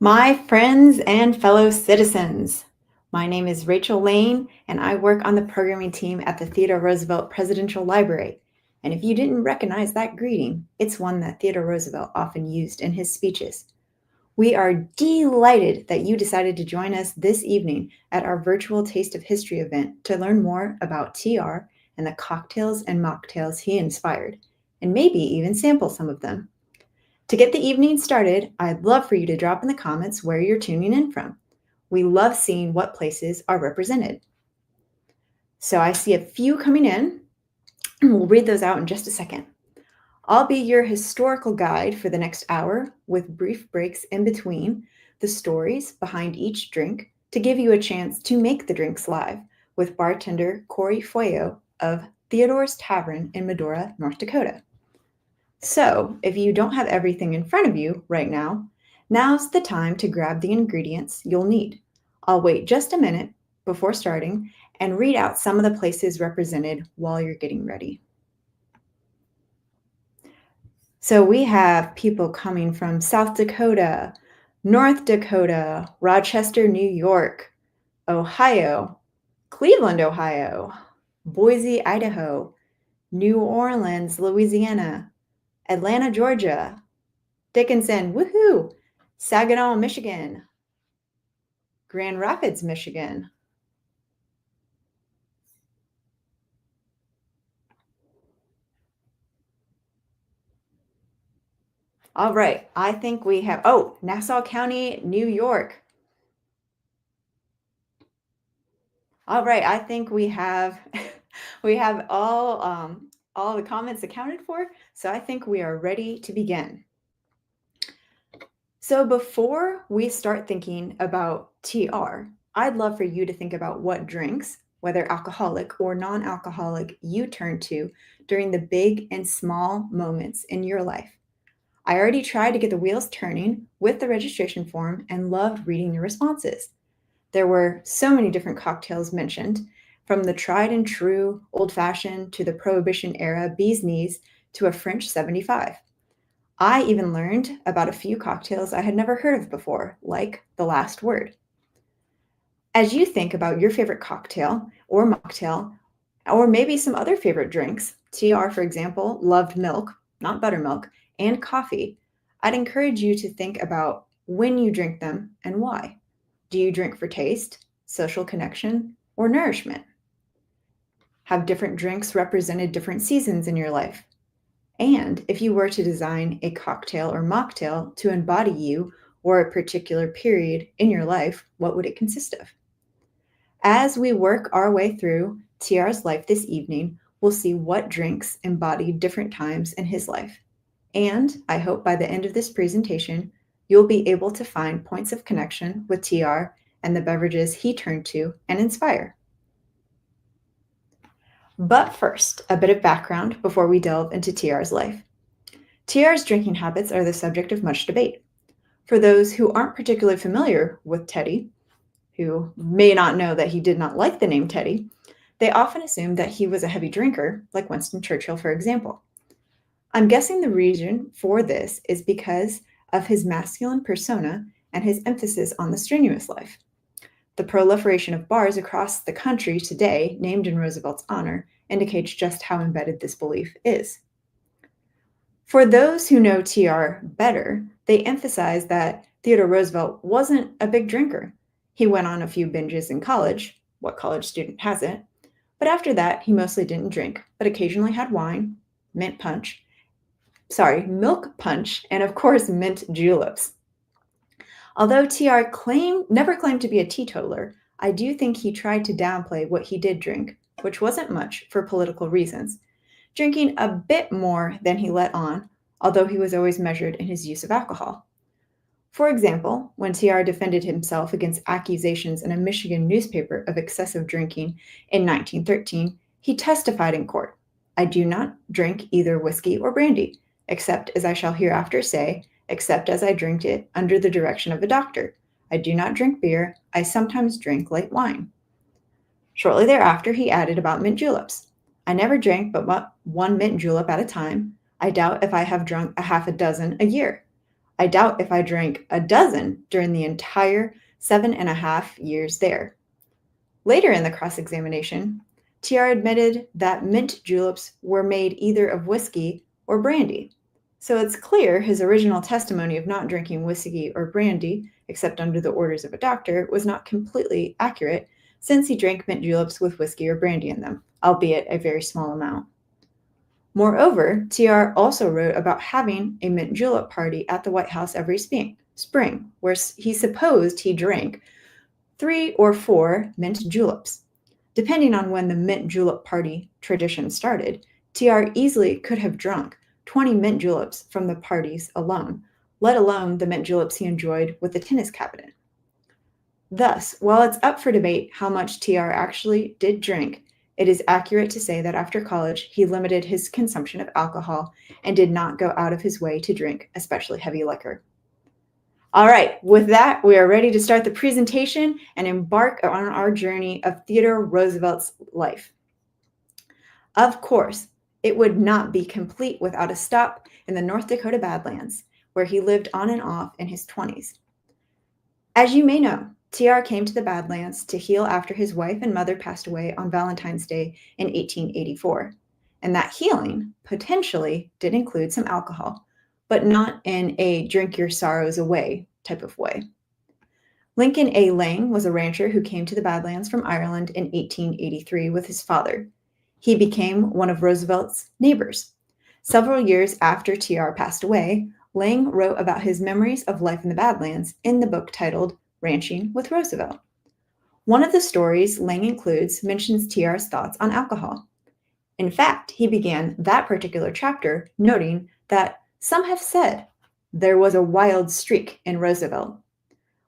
My friends and fellow citizens, my name is Rachel Lane, and I work on the programming team at the Theodore Roosevelt Presidential Library. And if you didn't recognize that greeting, it's one that Theodore Roosevelt often used in his speeches. We are delighted that you decided to join us this evening at our virtual Taste of History event to learn more about TR and the cocktails and mocktails he inspired, and maybe even sample some of them. To get the evening started, I'd love for you to drop in the comments where you're tuning in from. We love seeing what places are represented. So I see a few coming in, and we'll read those out in just a second. I'll be your historical guide for the next hour with brief breaks in between the stories behind each drink to give you a chance to make the drinks live with bartender Corey Foyo of Theodore's Tavern in Medora, North Dakota. So, if you don't have everything in front of you right now, now's the time to grab the ingredients you'll need. I'll wait just a minute before starting and read out some of the places represented while you're getting ready. So, we have people coming from South Dakota, North Dakota, Rochester, New York, Ohio, Cleveland, Ohio, Boise, Idaho, New Orleans, Louisiana, Atlanta, Georgia, Dickinson, woohoo! Saginaw, Michigan, Grand Rapids, Michigan. All right, I think we have, Nassau County, New York. All right, I think we have we have all the comments accounted for, so I think we are ready to begin. So before we start thinking about TR, I'd love for you to think about what drinks, whether alcoholic or non-alcoholic, you turn to during the big and small moments in your life. I already tried to get the wheels turning with the registration form and loved reading your responses. There were so many different cocktails mentioned, from the tried and true old-fashioned to the Prohibition era bee's knees to a French 75. I even learned about a few cocktails I had never heard of before, like the last word. As you think about your favorite cocktail or mocktail, or maybe some other favorite drinks, TR, for example, loved milk, not buttermilk, and coffee, I'd encourage you to think about when you drink them and why. Do you drink for taste, social connection, or nourishment? Have different drinks represented different seasons in your life? And if you were to design a cocktail or mocktail to embody you or a particular period in your life, what would it consist of? As we work our way through TR's life this evening, we'll see what drinks embody different times in his life. And I hope by the end of this presentation, you'll be able to find points of connection with TR and the beverages he turned to and inspire. But first, a bit of background before we delve into TR's life. TR's drinking habits are the subject of much debate. For those who aren't particularly familiar with Teddy, who may not know that he did not like the name Teddy, they often assume that he was a heavy drinker, like Winston Churchill, for example. I'm guessing the reason for this is because of his masculine persona and his emphasis on the strenuous life. The proliferation of bars across the country today, named in Roosevelt's honor, indicates just how embedded this belief is. For those who know TR better, they emphasize that Theodore Roosevelt wasn't a big drinker. He went on a few binges in college. What college student hasn't? But after that, he mostly didn't drink, but occasionally had wine, milk punch, and of course, mint juleps. Although TR never claimed to be a teetotaler, I do think he tried to downplay what he did drink, which wasn't much for political reasons, drinking a bit more than he let on, although he was always measured in his use of alcohol. For example, when TR defended himself against accusations in a Michigan newspaper of excessive drinking in 1913, he testified in court, "I do not drink either whiskey or brandy, except as I shall hereafter say, except as I drink it under the direction of a doctor. I do not drink beer. I sometimes drink light wine." Shortly thereafter, he added about mint juleps. "I never drank but one mint julep at a time. I doubt if I have drunk a half a dozen a year. I doubt if I drank a dozen during the entire 7.5 years there. Later in the cross-examination, TR admitted that mint juleps were made either of whiskey or brandy. So it's clear his original testimony of not drinking whiskey or brandy, except under the orders of a doctor, was not completely accurate, since he drank mint juleps with whiskey or brandy in them, albeit a very small amount. Moreover, TR also wrote about having a mint julep party at the White House every spring, where he supposed he drank 3 or 4 mint juleps. Depending on when the mint julep party tradition started, TR easily could have drunk 20 mint juleps from the parties alone, let alone the mint juleps he enjoyed with the tennis cabinet. Thus, while it's up for debate how much TR actually did drink, it is accurate to say that after college, he limited his consumption of alcohol and did not go out of his way to drink especially heavy liquor. All right, with that, we are ready to start the presentation and embark on our journey of Theodore Roosevelt's life. Of course, it would not be complete without a stop in the North Dakota Badlands, where he lived on and off in his 20s. As you may know, TR came to the Badlands to heal after his wife and mother passed away on Valentine's Day in 1884, and that healing potentially did include some alcohol, but not in a drink your sorrows away type of way. Lincoln A. Lang was a rancher who came to the Badlands from Ireland in 1883 with his father. He became one of Roosevelt's neighbors. Several years after TR passed away, Lang wrote about his memories of life in the Badlands in the book titled Ranching with Roosevelt. One of the stories Lang includes mentions TR's thoughts on alcohol. In fact, he began that particular chapter noting that some have said there was a wild streak in Roosevelt.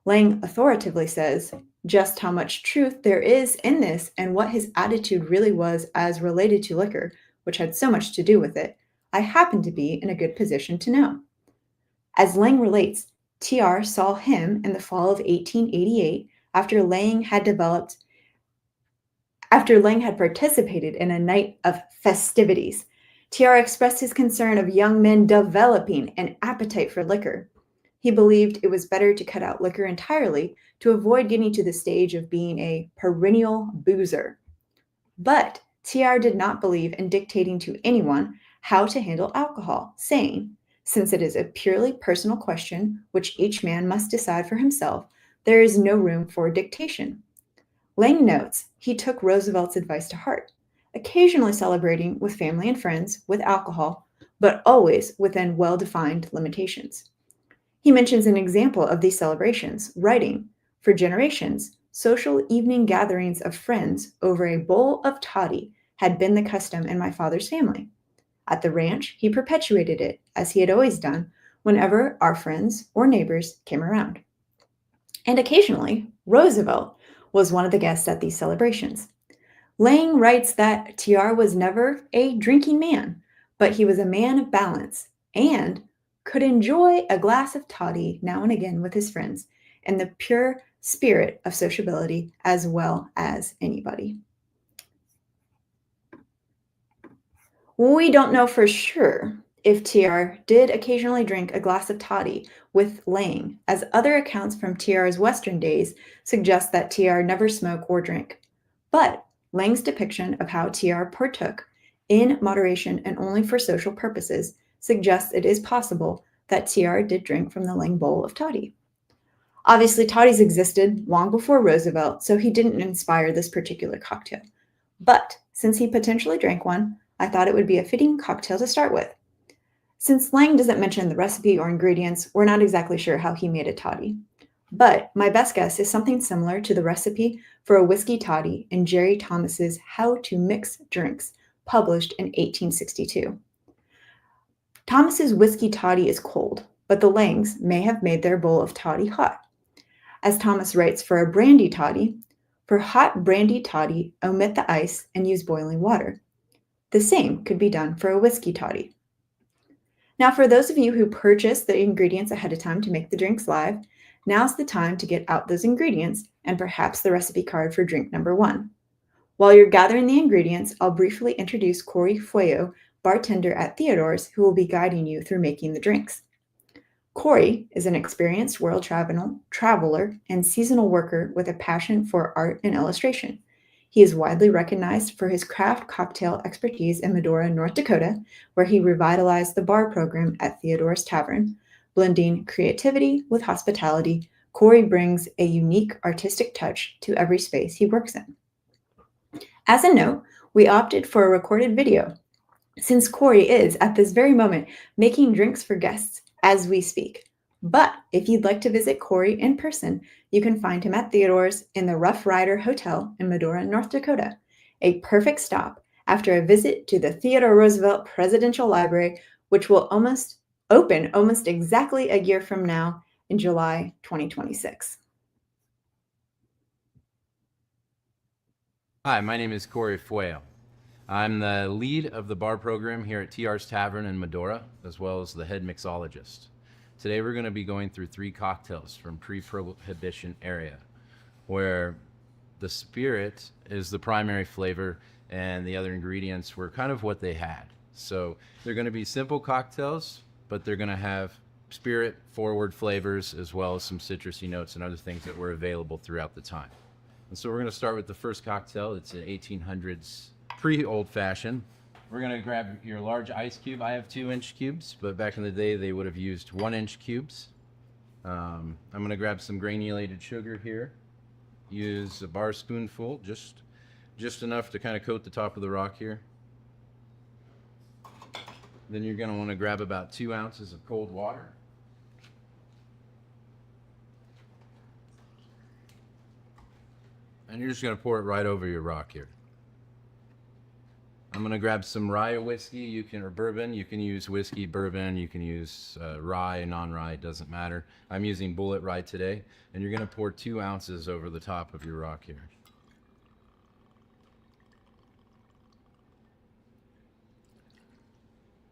Lang authoritatively says just how much truth there is in this and what his attitude really was as related to liquor, which had so much to do with it, I happen to be in a good position to know. As Lang relates, TR saw him in the fall of 1888 after Lang had participated in a night of festivities. TR expressed his concern of young men developing an appetite for liquor. He believed it was better to cut out liquor entirely to avoid getting to the stage of being a perennial boozer. But TR did not believe in dictating to anyone how to handle alcohol, saying, since it is a purely personal question which each man must decide for himself, there is no room for dictation. Lang notes he took Roosevelt's advice to heart, occasionally celebrating with family and friends with alcohol, but always within well-defined limitations. He mentions an example of these celebrations, writing, for generations, social evening gatherings of friends over a bowl of toddy had been the custom in my father's family. At the ranch, he perpetuated it, as he had always done, whenever our friends or neighbors came around. And occasionally, Roosevelt was one of the guests at these celebrations. Lang writes that TR was never a drinking man, but he was a man of balance and could enjoy a glass of toddy now and again with his friends in the pure spirit of sociability as well as anybody. We don't know for sure if TR did occasionally drink a glass of toddy with Lang, as other accounts from TR's Western days suggest that TR never smoked or drank. But Lang's depiction of how TR partook in moderation and only for social purposes suggests it is possible that TR did drink from the Lang bowl of toddy. Obviously, toddies existed long before Roosevelt, so he didn't inspire this particular cocktail. But since he potentially drank one, I thought it would be a fitting cocktail to start with. Since Lang doesn't mention the recipe or ingredients, we're not exactly sure how he made a toddy. But my best guess is something similar to the recipe for a whiskey toddy in Jerry Thomas's How to Mix Drinks, published in 1862. Thomas's whiskey toddy is cold, but the Langs may have made their bowl of toddy hot. As Thomas writes for a brandy toddy, for hot brandy toddy, omit the ice and use boiling water. The same could be done for a whiskey toddy. Now, for those of you who purchase the ingredients ahead of time to make the drinks live, now's the time to get out those ingredients and perhaps the recipe card for drink number 1. While you're gathering the ingredients, I'll briefly introduce Corey Fueyo, bartender at Theodore's, who will be guiding you through making the drinks. Corey is an experienced world traveler and seasonal worker with a passion for art and illustration. He is widely recognized for his craft cocktail expertise in Medora, North Dakota, where he revitalized the bar program at Theodore's Tavern. Blending creativity with hospitality, Corey brings a unique artistic touch to every space he works in. As a note, we opted for a recorded video since Corey is, at this very moment, making drinks for guests as we speak. But if you'd like to visit Corey in person, you can find him at Theodore's in the Rough Rider Hotel in Medora, North Dakota, a perfect stop after a visit to the Theodore Roosevelt Presidential Library, which will open almost exactly a year from now in July 2026. Hi, my name is Corey Fueo. I'm the lead of the bar program here at TR's Tavern in Medora, as well as the head mixologist. Today we're going to be going through 3 cocktails from pre-prohibition area, where the spirit is the primary flavor and the other ingredients were kind of what they had. So they're going to be simple cocktails, but they're going to have spirit forward flavors as well as some citrusy notes and other things that were available throughout the time. And so we're going to start with the first cocktail. It's an 1800s pre-old fashioned. We're going to grab your large ice cube. I have 2-inch cubes, but back in the day they would have used 1-inch cubes. I'm going to grab some granulated sugar here. Use a bar spoonful, just enough to kind of coat the top of the rock here. Then you're going to want to grab about 2 ounces of cold water. And you're just going to pour it right over your rock here. I'm going to grab some rye whiskey, or bourbon. You can use whiskey, bourbon, you can use rye, non-rye, it doesn't matter. I'm using bullet rye today. And you're going to pour 2 ounces over the top of your rock here.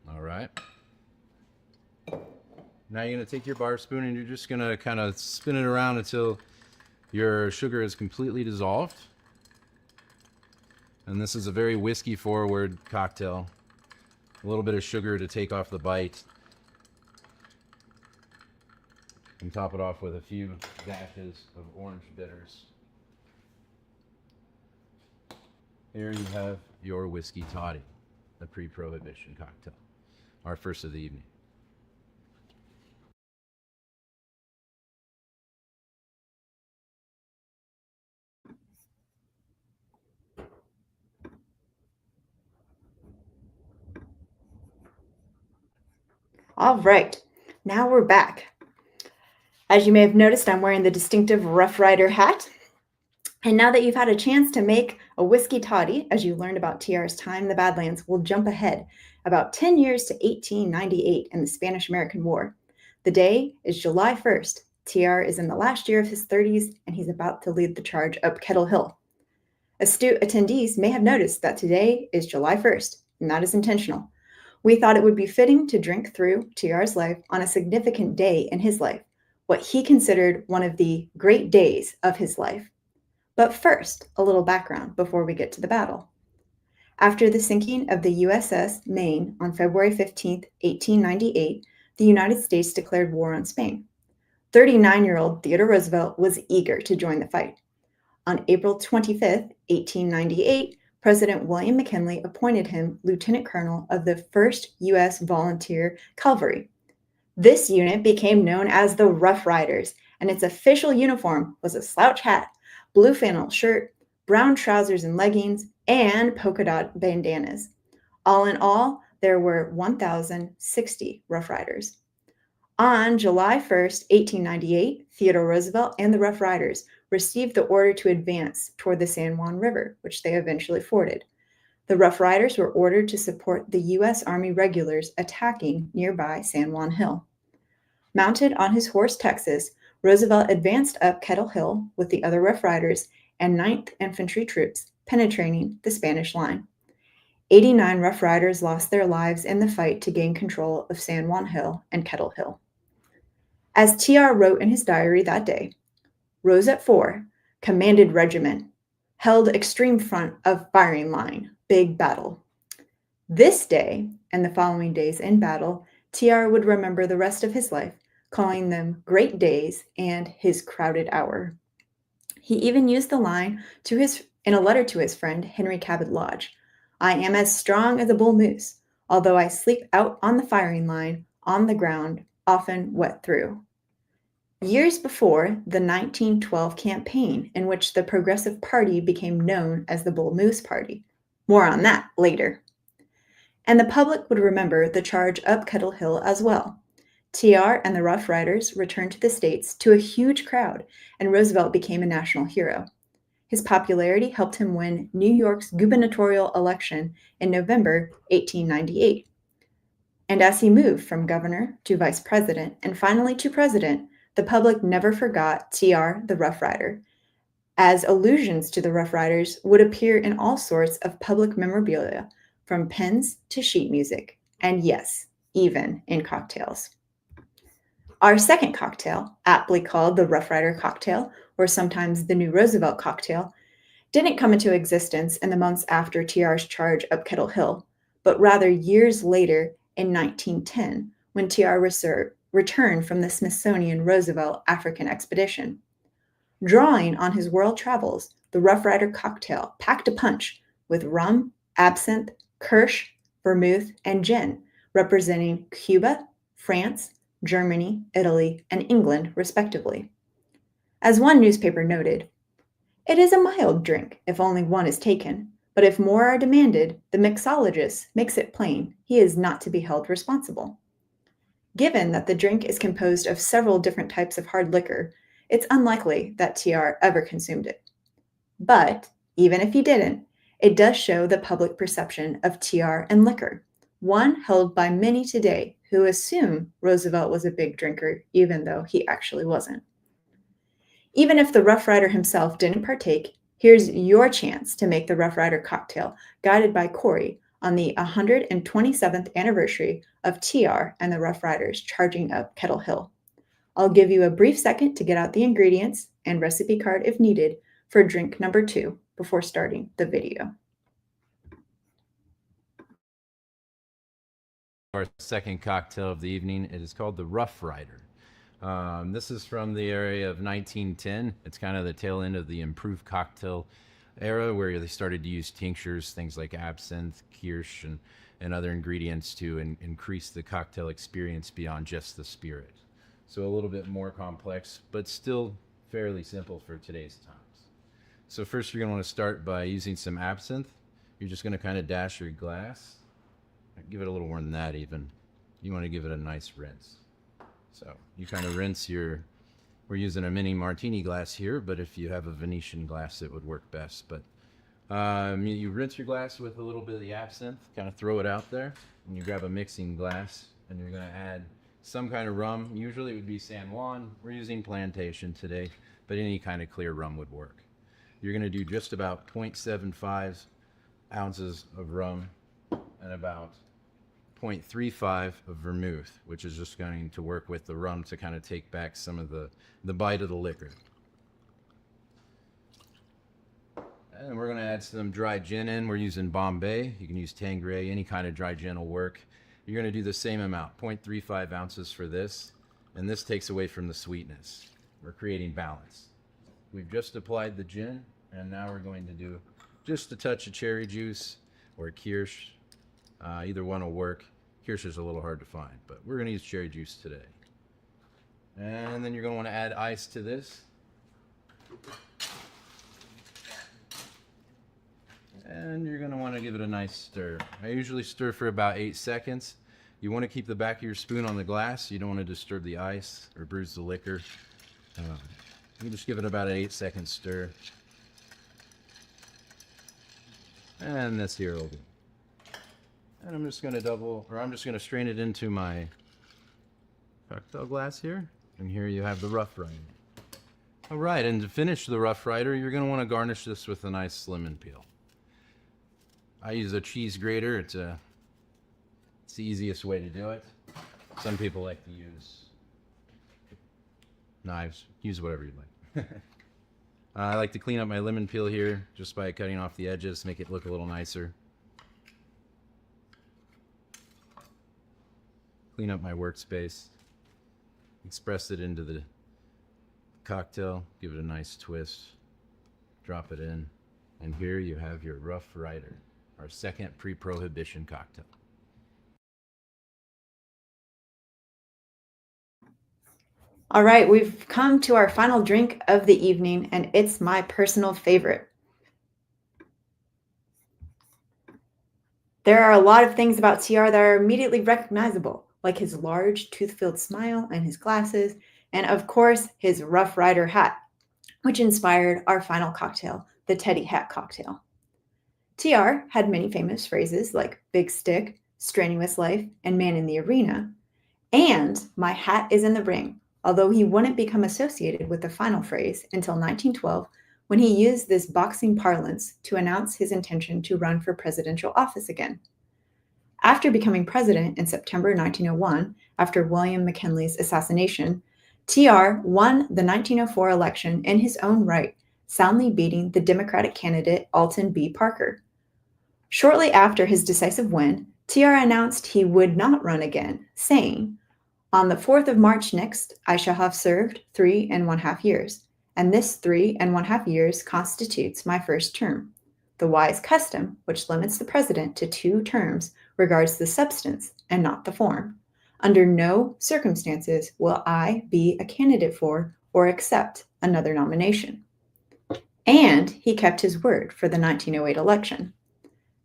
All right. Now you're going to take your bar spoon and you're just going to kind of spin it around until your sugar is completely dissolved. And this is a very whiskey forward cocktail. A little bit of sugar to take off the bite. And top it off with a few dashes of orange bitters. Here you have your whiskey toddy, the pre-prohibition cocktail. Our first of the evening. All right, now we're back. As you may have noticed, I'm wearing the distinctive Rough Rider hat. And now that you've had a chance to make a whiskey toddy, as you learned about TR's time in the Badlands, we'll jump ahead about 10 years to 1898 and the Spanish-American War. The day is July 1st. TR is in the last year of his 30s, and he's about to lead the charge up Kettle Hill. Astute attendees may have noticed that today is July 1st, and that is intentional. We thought it would be fitting to drink through TR's life on a significant day in his life, what he considered one of the great days of his life. But first, a little background before we get to the battle. After the sinking of the USS Maine on February 15, 1898, the United States declared war on Spain. 39-year-old Theodore Roosevelt was eager to join the fight. On April 25, 1898, President William McKinley appointed him Lieutenant Colonel of the 1st U.S. Volunteer Cavalry. This unit became known as the Rough Riders, and its official uniform was a slouch hat, blue flannel shirt, brown trousers and leggings, and polka dot bandanas. All in all, there were 1,060 Rough Riders. On July 1st, 1898, Theodore Roosevelt and the Rough Riders received the order to advance toward the San Juan River, which they eventually forded. The Rough Riders were ordered to support the U.S. Army regulars attacking nearby San Juan Hill. Mounted on his horse Texas, Roosevelt advanced up Kettle Hill with the other Rough Riders and 9th Infantry troops, penetrating the Spanish line. 89 Rough Riders lost their lives in the fight to gain control of San Juan Hill and Kettle Hill. As TR wrote in his diary that day, rose at 4, commanded regiment, held extreme front of firing line, big battle. This day and the following days in battle, TR would remember the rest of his life, calling them great days and his crowded hour. He even used the line in a letter to his friend Henry Cabot Lodge, "I am as strong as a bull moose, although I sleep out on the firing line, on the ground, often wet through." Years before the 1912 campaign, in which the Progressive Party became known as the Bull Moose Party. More on that later. And the public would remember the charge up Kettle Hill as well. TR and the Rough Riders returned to the States to a huge crowd, and Roosevelt became a national hero. His popularity helped him win New York's gubernatorial election in November 1898. And as he moved from governor to vice president and finally to president, the public never forgot TR the Rough Rider, as allusions to the Rough Riders would appear in all sorts of public memorabilia, from pens to sheet music, and yes, even in cocktails. Our second cocktail, aptly called the Rough Rider cocktail, or sometimes the New Roosevelt cocktail, didn't come into existence in the months after TR's charge up Kettle Hill, but rather years later in 1910, when TR returned from the Smithsonian Roosevelt African expedition. Drawing on his world travels, the Rough Rider cocktail packed a punch with rum, absinthe, kirsch, vermouth, and gin, representing Cuba, France, Germany, Italy, and England, respectively. As one newspaper noted, "It is a mild drink if only one is taken, but if more are demanded, the mixologist makes it plain he is not to be held responsible." Given that the drink is composed of several different types of hard liquor, it's unlikely that TR ever consumed it. But even if he didn't, it does show the public perception of TR and liquor, one held by many today who assume Roosevelt was a big drinker, even though he actually wasn't. Even if the Rough Rider himself didn't partake, here's your chance to make the Rough Rider cocktail, guided by Corey, on the 127th anniversary of TR and the Rough Riders charging up Kettle Hill. I'll give you a brief second to get out the ingredients and recipe card if needed for drink number 2 before starting the video. Our second cocktail of the evening, it is called the Rough Rider. This is from the area of 1910. It's kind of the tail end of the improved cocktail era, where they started to use tinctures, things like absinthe, kirsch, and other ingredients to increase the cocktail experience beyond just the spirit. So a little bit more complex, but still fairly simple for today's times. So first, you're going to want to start by using some absinthe. You're just going to kind of dash your glass. Give it a little more than that even. You want to give it a nice rinse. So you kind of rinse we're using a mini martini glass here, but if you have a Venetian glass, it would work best. But you rinse your glass with a little bit of the absinthe, kind of throw it out there, and you grab a mixing glass, and you're going to add some kind of rum. Usually it would be San Juan. We're using Plantation today, but any kind of clear rum would work. You're going to do just about 0.75 ounces of rum and about 0.35 of vermouth, which is just going to work with the rum to kind of take back some of the bite of the liquor. And we're going to add some dry gin in. We're using Bombay. You can use Tanqueray. Any kind of dry gin will work. You're going to do the same amount, 0.35 ounces for this, and this takes away from the sweetness. We're creating balance. We've just applied the gin, and now we're going to do just a touch of cherry juice or kirsch. Either one will work. Kirsch is a little hard to find, but we're going to use cherry juice today. And then you're going to want to add ice to this. And you're going to want to give it a nice stir. I usually stir for about 8 seconds. You want to keep the back of your spoon on the glass. You don't want to disturb the ice or bruise the liquor. You just give it about an 8-second stir. And this here will do. And I'm just going to strain it into my cocktail glass here. And here you have the Rough Rider. All right, and to finish the Rough Rider, you're going to want to garnish this with a nice lemon peel. I use a cheese grater. It's the easiest way to do it. Some people like to use knives. Use whatever you like. I like to clean up my lemon peel here just by cutting off the edges, make it look a little nicer. Clean up my workspace. Express it into the cocktail, give it a nice twist, drop it in, and here you have your Rough Rider, our second pre-prohibition cocktail. All right, we've come to our final drink of the evening, and it's my personal favorite. There are a lot of things about TR that are immediately recognizable, like his large, tooth-filled smile and his glasses, and of course, his Rough Rider hat, which inspired our final cocktail, the Teddy Hat cocktail. TR had many famous phrases like big stick, strenuous life, and man in the arena, and my hat is in the ring, although he wouldn't become associated with the final phrase until 1912 when he used this boxing parlance to announce his intention to run for presidential office again. After becoming president in September 1901, after William McKinley's assassination, TR won the 1904 election in his own right, soundly beating the Democratic candidate Alton B. Parker. Shortly after his decisive win, TR announced he would not run again, saying, "On the 4th of March next, I shall have served 3½ years, and this 3½ years constitutes my first term. The wise custom, which limits the president to 2 terms, regards the substance and not the form. Under no circumstances will I be a candidate for or accept another nomination." And he kept his word for the 1908 election.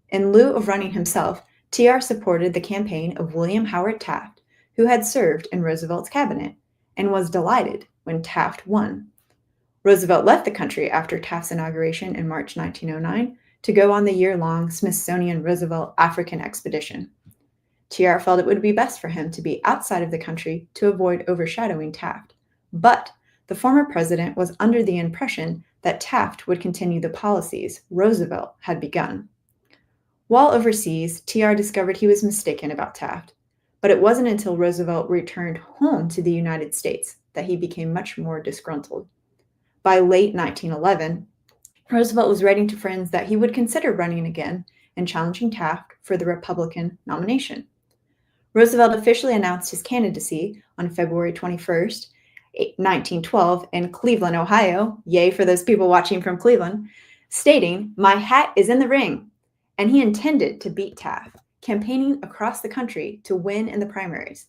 In lieu of running himself, TR supported the campaign of William Howard Taft, who had served in Roosevelt's cabinet, and was delighted when Taft won. Roosevelt left the country after Taft's inauguration in March 1909 to go on the year-long Smithsonian-Roosevelt African expedition. TR felt it would be best for him to be outside of the country to avoid overshadowing Taft, but the former president was under the impression that Taft would continue the policies Roosevelt had begun. While overseas, TR discovered he was mistaken about Taft, but it wasn't until Roosevelt returned home to the United States that he became much more disgruntled. By late 1911, Roosevelt was writing to friends that he would consider running again and challenging Taft for the Republican nomination. Roosevelt officially announced his candidacy on February 21st, 1912, in Cleveland, Ohio, yay for those people watching from Cleveland, stating, "My hat is in the ring," and he intended to beat Taft, campaigning across the country to win in the primaries.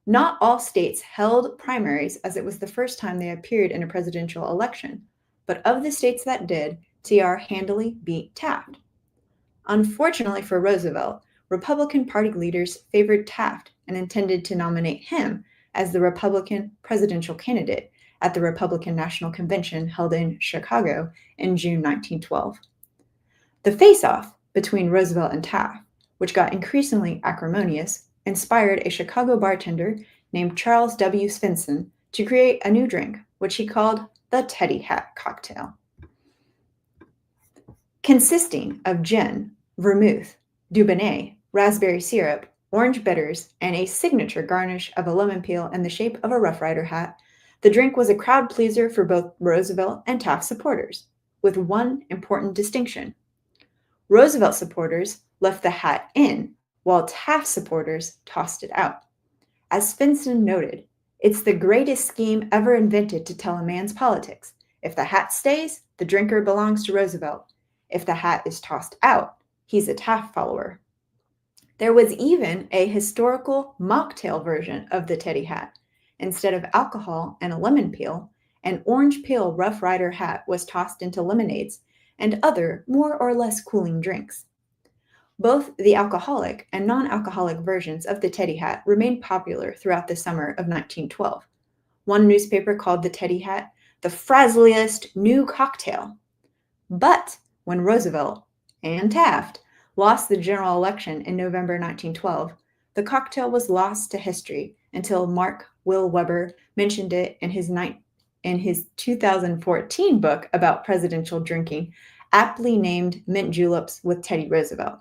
Not all states held primaries, as it was the first time they appeared in a presidential election, but of the states that did, TR handily beat Taft. Unfortunately for Roosevelt, Republican Party leaders favored Taft and intended to nominate him as the Republican presidential candidate at the Republican National Convention held in Chicago in June 1912. The face-off between Roosevelt and Taft, which got increasingly acrimonious, inspired a Chicago bartender named Charles W. Svinson to create a new drink, which he called the Teddy Hat cocktail. Consisting of gin, vermouth, Dubonnet, raspberry syrup, orange bitters, and a signature garnish of a lemon peel in the shape of a Rough Rider hat, the drink was a crowd pleaser for both Roosevelt and Taft supporters, with one important distinction. Roosevelt supporters left the hat in, while Taft supporters tossed it out. As Svinson noted, "It's the greatest scheme ever invented to tell a man's politics. If the hat stays, the drinker belongs to Roosevelt. If the hat is tossed out, he's a Taft follower." There was even a historical mocktail version of the Teddy hat. Instead of alcohol and a lemon peel, an orange peel Rough Rider hat was tossed into lemonades and other more or less cooling drinks. Both the alcoholic and non-alcoholic versions of the Teddy hat remained popular throughout the summer of 1912. One newspaper called the Teddy hat the frazzliest new cocktail. But when Roosevelt and Taft lost the general election in November 1912, the cocktail was lost to history until Mark Will Weber mentioned it in his 2014 book about presidential drinking, aptly named Mint Juleps with Teddy Roosevelt.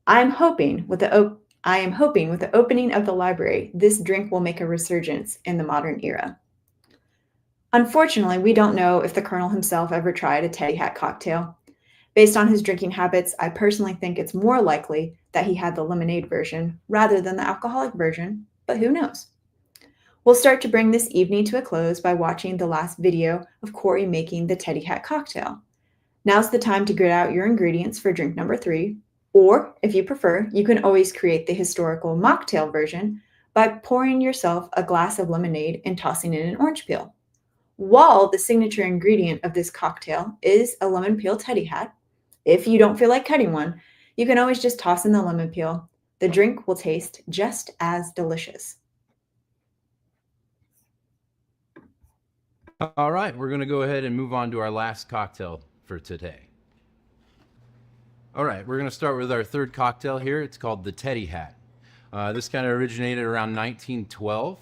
I am hoping with the opening of the library, this drink will make a resurgence in the modern era. Unfortunately, we don't know if the Colonel himself ever tried a Teddy Hat cocktail. Based on his drinking habits, I personally think it's more likely that he had the lemonade version rather than the alcoholic version, but who knows? We'll start to bring this evening to a close by watching the last video of Corey making the Teddy Hat cocktail. Now's the time to grit out your ingredients for drink number 3, or if you prefer, you can always create the historical mocktail version by pouring yourself a glass of lemonade and tossing in an orange peel. While the signature ingredient of this cocktail is a lemon peel teddy hat, if you don't feel like cutting one, you can always just toss in the lemon peel. The drink will taste just as delicious. All right, we're going to go ahead and move on to our last cocktail for today. All right, we're going to start with our third cocktail here. It's called the Teddy Hat. This kind of originated around 1912.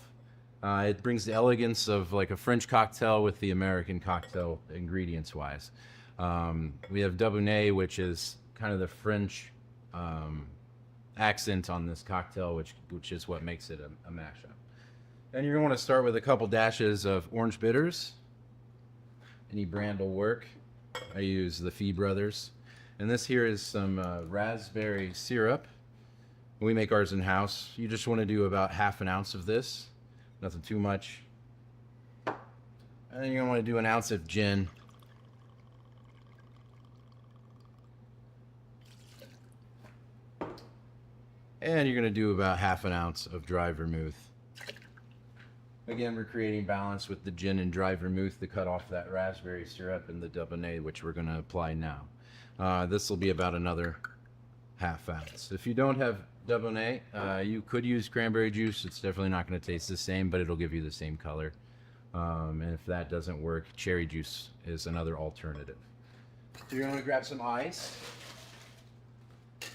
It brings the elegance of like a French cocktail with the American cocktail ingredients-wise. We have Dubonnet, which is kind of the French accent on this cocktail, which is what makes it a mashup. And you're going to want to start with a couple dashes of orange bitters. Any brand will work. I use the Fee Brothers. And this here is some raspberry syrup. We make ours in-house. You just want to do about half an ounce of this. Nothing too much. And then you're going to want to do an ounce of gin. And you're going to do about half an ounce of dry vermouth. Again, we're creating balance with the gin and dry vermouth to cut off that raspberry syrup and the Dubonnet, which we're going to apply now. This will be about another half ounce. If you don't have Dubonnet, you could use cranberry juice. It's definitely not going to taste the same, but it'll give you the same color. And if that doesn't work, cherry juice is another alternative. So you're going to grab some ice.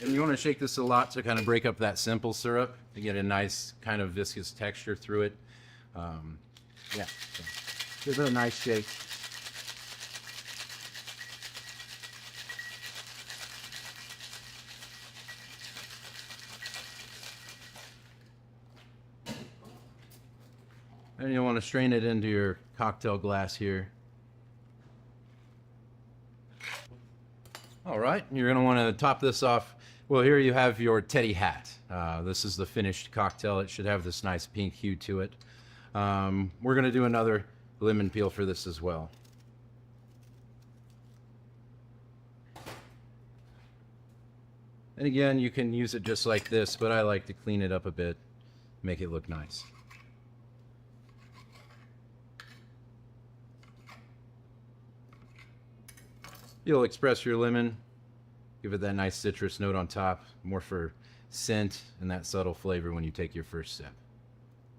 And you want to shake this a lot to kind of break up that simple syrup to get a nice kind of viscous texture through it. Yeah, so give it a nice shake. And you'll want to strain it into your cocktail glass here. All right, you're going to want to top this off. Well, here you have your Teddy Hat. This is the finished cocktail. It should have this nice pink hue to it. We're going to do another lemon peel for this as well. And again, you can use it just like this, but I like to clean it up a bit, make it look nice. You'll express your lemon, give it that nice citrus note on top, more for scent and that subtle flavor when you take your first sip.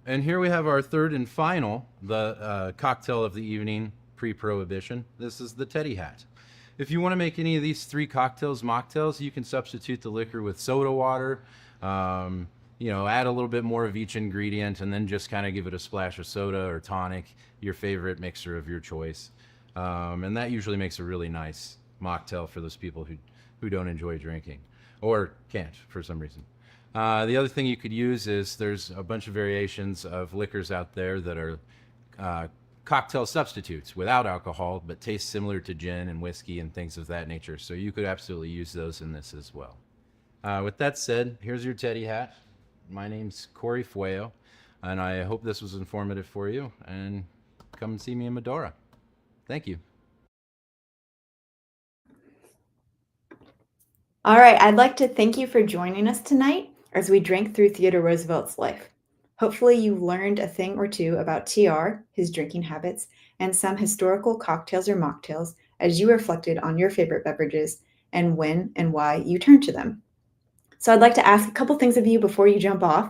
And here we have our third and final, the cocktail of the evening, pre-prohibition. This is the Teddy Hat. If you want to make any of these 3 cocktails, mocktails, you can substitute the liquor with soda water, you know, add a little bit more of each ingredient, and then just kind of give it a splash of soda or tonic, your favorite mixer of your choice. And that usually makes a really nice mocktail for those people who don't enjoy drinking or can't for some reason. The other thing you could use is there's a bunch of variations of liquors out there that are cocktail substitutes without alcohol, but taste similar to gin and whiskey and things of that nature. So you could absolutely use those in this as well. With that said, here's your Teddy Hat. My name's Corey Fueo, and I hope this was informative for you. And come and see me in Medora. Thank you. All right, I'd like to thank you for joining us tonight as we drank through Theodore Roosevelt's life. Hopefully you learned a thing or two about TR, his drinking habits, and some historical cocktails or mocktails as you reflected on your favorite beverages and when and why you turn to them. So I'd like to ask a couple things of you before you jump off.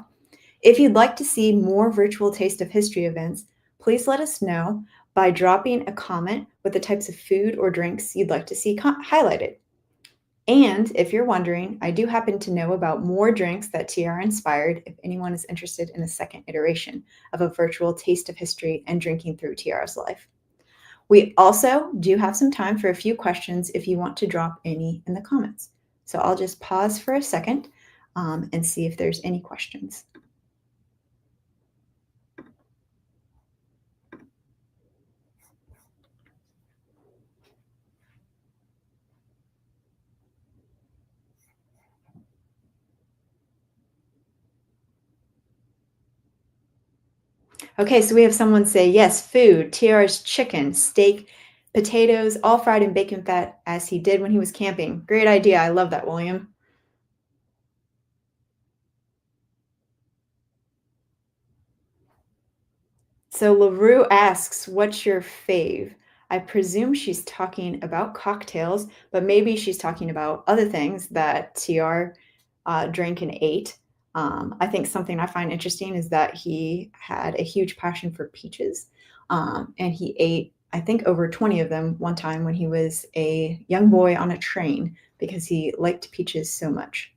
If you'd like to see more virtual Taste of History events, please let us know by dropping a comment with the types of food or drinks you'd like to see highlighted. And if you're wondering, I do happen to know about more drinks that TR inspired if anyone is interested in a second iteration of a virtual Taste of History and drinking through TR's life. We also do have some time for a few questions if you want to drop any in the comments. So I'll just pause for a second and see if there's any questions. Okay, so we have someone say, yes, food, TR's chicken, steak, potatoes, all fried in bacon fat as he did when he was camping. Great idea. I love that, William. So LaRue asks, what's your fave? I presume she's talking about cocktails, but maybe she's talking about other things that TR drank and ate. I think something I find interesting is that he had a huge passion for peaches. And he ate, I think, over 20 of them one time when he was a young boy on a train because he liked peaches so much.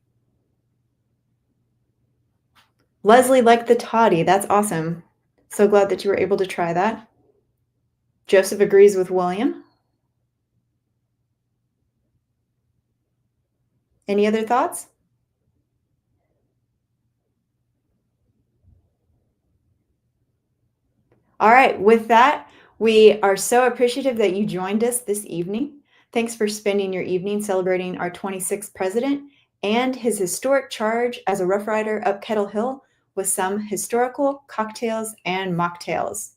Leslie liked the toddy. That's awesome. So glad that you were able to try that. Joseph agrees with William. Any other thoughts? All right, with that, we are so appreciative that you joined us this evening. Thanks for spending your evening celebrating our 26th president and his historic charge as a Rough Rider up Kettle Hill with some historical cocktails and mocktails.